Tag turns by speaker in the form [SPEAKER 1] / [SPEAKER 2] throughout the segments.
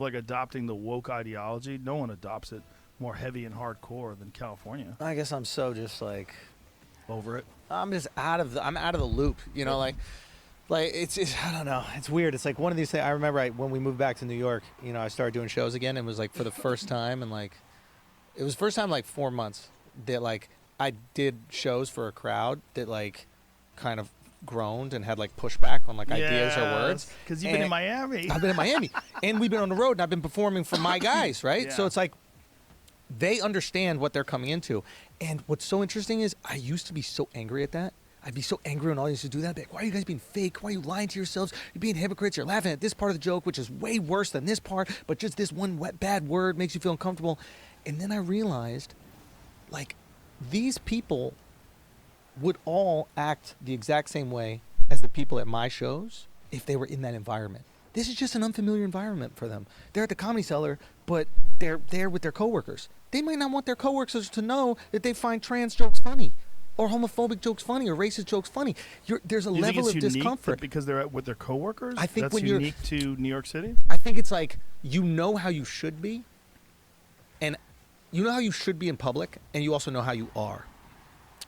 [SPEAKER 1] like adopting the woke ideology. No one adopts it more heavy and hardcore than California.
[SPEAKER 2] I guess I'm so just like
[SPEAKER 1] Over it.
[SPEAKER 2] I'm just out of the loop, you know, like it's I don't know, it's weird. It's like one of these things. I remember when we moved back to New York, you know, I started doing shows again, and it was like for the first time, and like it was first time like 4 months that like I did shows for a crowd that like kind of groaned and had like pushback on like ideas or words.
[SPEAKER 1] Because you've been in Miami.
[SPEAKER 2] I've been in Miami, and we've been on the road, and I've been performing for my guys, right?
[SPEAKER 1] Yeah.
[SPEAKER 2] So it's like they understand what they're coming into. And what's so interesting is I used to be so angry at that. I'd be so angry when audiences do that. I'd be like, why are you guys being fake? Why are you lying to yourselves? You're being hypocrites. You're laughing at this part of the joke, which is way worse than this part, but just this one bad word makes you feel uncomfortable. And then I realized, like, these people would all act the exact same way as the people at my shows if they were in that environment. This is just an unfamiliar environment for them. They're at the Comedy Cellar, but they're there with their coworkers. They might not want their coworkers to know that they find trans jokes funny, or homophobic jokes funny, or racist jokes funny. There's a level of discomfort
[SPEAKER 1] because they're with their coworkers.
[SPEAKER 2] I think
[SPEAKER 1] that's
[SPEAKER 2] when
[SPEAKER 1] unique to New York City.
[SPEAKER 2] I think it's like you know how you should be, and you know how you should be in public, and you also know how you are.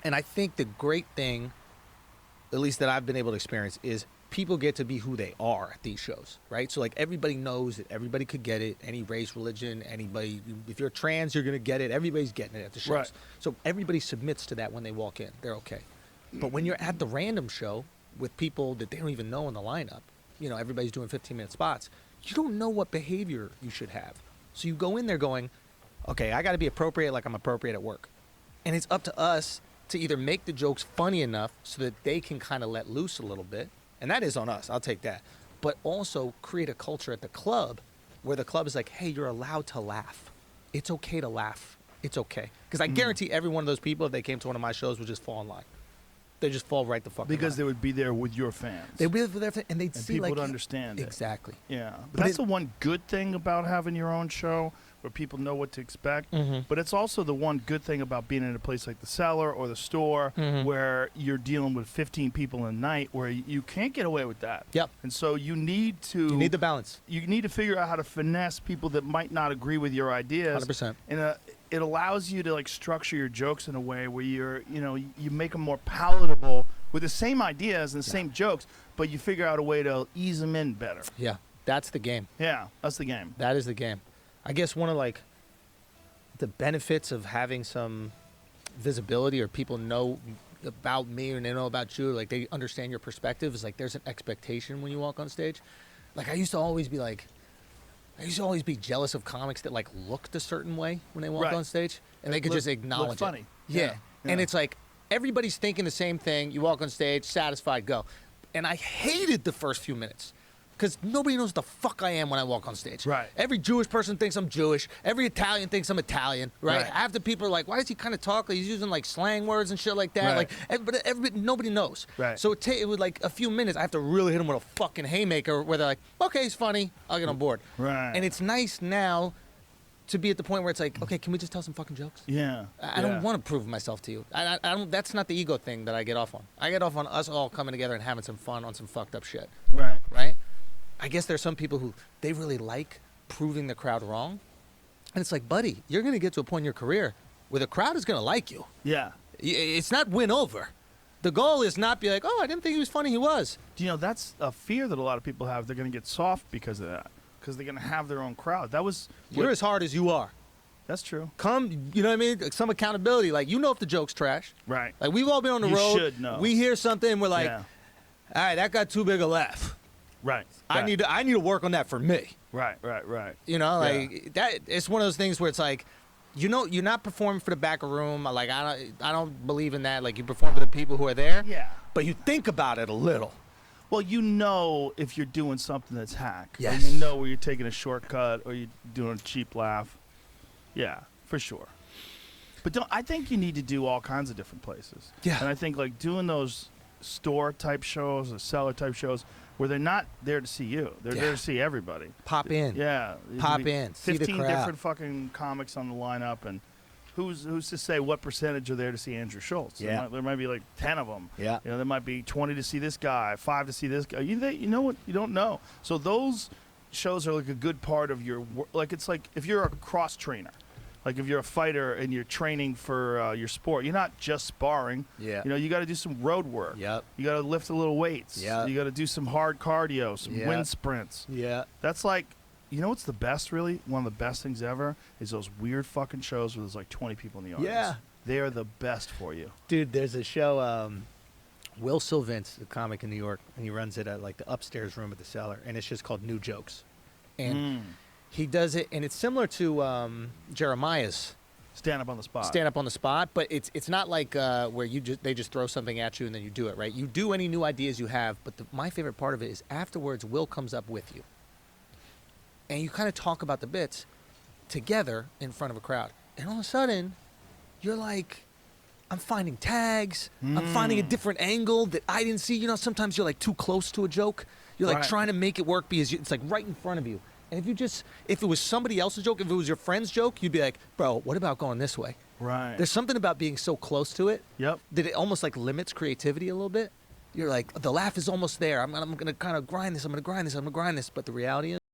[SPEAKER 2] And I think the great thing, at least that I've been able to experience, is people get to be who they are at these shows, right? So like everybody knows that everybody could get it, any race, religion, anybody. If you're trans, you're gonna get it. Everybody's getting it at the shows.
[SPEAKER 1] Right.
[SPEAKER 2] So everybody submits to that when they walk in. They're okay. But when you're at the random show with people that they don't even know in the lineup, you know, everybody's doing 15-minute spots, you don't know what behavior you should have. So you go in there going, okay, I got to be appropriate like I'm appropriate at work. And it's up to us to either make the jokes funny enough so that they can kind of let loose a little bit. And that is on us. I'll take that. But also create a culture at the club where the club is like, hey, you're allowed to laugh. It's okay to laugh. It's okay. Because I guarantee every one of those people, if they came to one of my shows, would just fall in line. They just fall right the fuck in line.
[SPEAKER 1] Because they would be there with your fans.
[SPEAKER 2] They would be there, and they'd
[SPEAKER 1] and
[SPEAKER 2] see
[SPEAKER 1] people
[SPEAKER 2] like
[SPEAKER 1] would understand it.
[SPEAKER 2] Exactly.
[SPEAKER 1] Yeah, but
[SPEAKER 2] But
[SPEAKER 1] that's the one good thing about having your own show, where people know what to expect. But it's also the one good thing about being in a place like the Cellar or the Store, where you're dealing with 15 in a night, where you can't get away with that.
[SPEAKER 2] Yep.
[SPEAKER 1] And so you need
[SPEAKER 2] the balance.
[SPEAKER 1] You need to figure out how to finesse people that might not agree with your ideas.
[SPEAKER 2] 100%.
[SPEAKER 1] And it allows you to like structure your jokes in a way where you make them more palatable with the same ideas and the same jokes, but you figure out a way to ease them in better.
[SPEAKER 2] Yeah, that's the game.
[SPEAKER 1] Yeah, that's the game.
[SPEAKER 2] That is the game. I guess one of like the benefits of having some visibility, or people know about me and they know about you, like they understand your perspective, is like there's an expectation when you walk on stage. Like I used to always be jealous of comics that like looked a certain way when they walked on stage, and they could just acknowledge
[SPEAKER 1] funny.
[SPEAKER 2] it. Yeah. And
[SPEAKER 1] Yeah.
[SPEAKER 2] it's like everybody's thinking the same thing. You walk on stage, satisfied, go. And I hated the first few minutes. Because nobody knows the fuck I am when I walk on stage.
[SPEAKER 1] Right.
[SPEAKER 2] Every Jewish person thinks I'm Jewish. Every Italian thinks I'm Italian. Right. Half the people are like, why does he kind of talk? Like he's using like slang words and shit like that.
[SPEAKER 1] Right.
[SPEAKER 2] Like, but nobody knows.
[SPEAKER 1] Right.
[SPEAKER 2] So it would like a few minutes. I have to really hit him with a fucking haymaker where they're like, okay, he's funny. I'll get on board.
[SPEAKER 1] Right.
[SPEAKER 2] And it's nice now to be at the point where it's like, okay, can we just tell some fucking jokes?
[SPEAKER 1] Yeah.
[SPEAKER 2] I don't want to prove myself to you. I don't. That's not the ego thing that I get off on. I get off on us all coming together and having some fun on some fucked up shit.
[SPEAKER 1] Right.
[SPEAKER 2] Right? I guess there's some people who they really like proving the crowd wrong. And it's like, buddy, you're going to get to a point in your career where the crowd is going to like you.
[SPEAKER 1] Yeah.
[SPEAKER 2] It's not win over. The goal is not be like, oh, I didn't think he was funny. He was.
[SPEAKER 1] That's a fear that a lot of people have. They're going to get soft because of that, because they're going to have their own crowd.
[SPEAKER 2] You're as hard as you are.
[SPEAKER 1] That's true.
[SPEAKER 2] Come, you know what I mean? Like some accountability. Like, you know if the joke's trash.
[SPEAKER 1] Right.
[SPEAKER 2] Like, we've all been on the
[SPEAKER 1] You
[SPEAKER 2] road.
[SPEAKER 1] should know.
[SPEAKER 2] We hear something, and we're like,
[SPEAKER 1] Yeah.
[SPEAKER 2] all right, that got too big a laugh.
[SPEAKER 1] Right.
[SPEAKER 2] I need to work on that for me.
[SPEAKER 1] Right.
[SPEAKER 2] You know, like that. It's one of those things where it's like, you know, you're not performing for the back of room. Like I don't believe in that. Like you perform for the people who are there.
[SPEAKER 1] Yeah.
[SPEAKER 2] But you think about it a little.
[SPEAKER 1] Well, you know if you're doing something that's hack.
[SPEAKER 2] Yes.
[SPEAKER 1] Or you know where you're taking a shortcut or you're doing a cheap laugh. Yeah, for sure. But I think you need to do all kinds of different places.
[SPEAKER 2] Yeah.
[SPEAKER 1] And I think like doing those store type shows or Cellar type shows where they're not there to see you. They're there to see everybody.
[SPEAKER 2] Pop in.
[SPEAKER 1] Yeah.
[SPEAKER 2] Pop in. See the
[SPEAKER 1] 15
[SPEAKER 2] crowd.
[SPEAKER 1] different fucking comics on the lineup, and who's to say what percentage are there to see Andrew Schultz?
[SPEAKER 2] Yeah.
[SPEAKER 1] There might be like 10 of them.
[SPEAKER 2] Yeah.
[SPEAKER 1] There might be 20 to see this guy, 5 to see this guy. You know what? You don't know. So those shows are like a good part of your like. It's like if you're a cross trainer, like if you're a fighter and you're training for your sport, you're not just sparring.
[SPEAKER 2] Yeah.
[SPEAKER 1] You know, you got to do some road work.
[SPEAKER 2] Yep.
[SPEAKER 1] You got to lift a little weights.
[SPEAKER 2] Yep.
[SPEAKER 1] You got to do some hard cardio, some
[SPEAKER 2] Yep.
[SPEAKER 1] wind sprints.
[SPEAKER 2] Yeah.
[SPEAKER 1] That's like, you know what's the best, really? One of the best things ever is those weird fucking shows where there's like 20 people in the audience.
[SPEAKER 2] Yeah.
[SPEAKER 1] They are the best for you.
[SPEAKER 2] Dude, there's a show, Will Sylvince, a comic in New York, and he runs it at like the upstairs room at the Cellar, and it's just called New Jokes. And he does it, and it's similar to Jeremiah's
[SPEAKER 1] Stand up on the spot.
[SPEAKER 2] stand up on the spot, but it's not like where they just throw something at you and then you do it, right? You do any new ideas you have, but my favorite part of it is afterwards Will comes up with you. And you kind of talk about the bits together in front of a crowd. And all of a sudden, you're like, I'm finding tags. I'm finding a different angle that I didn't see. You know, sometimes you're like too close to a joke. You're like
[SPEAKER 1] Right.
[SPEAKER 2] trying to make it work because it's like right in front of you. And if it was somebody else's joke, if it was your friend's joke, you'd be like, bro, what about going this way?
[SPEAKER 1] Right.
[SPEAKER 2] There's something about being so close to it
[SPEAKER 1] Yep.
[SPEAKER 2] that it almost like limits creativity a little bit. You're like, the laugh is almost there. I'm gonna kind of grind this. I'm gonna grind this. But the reality is,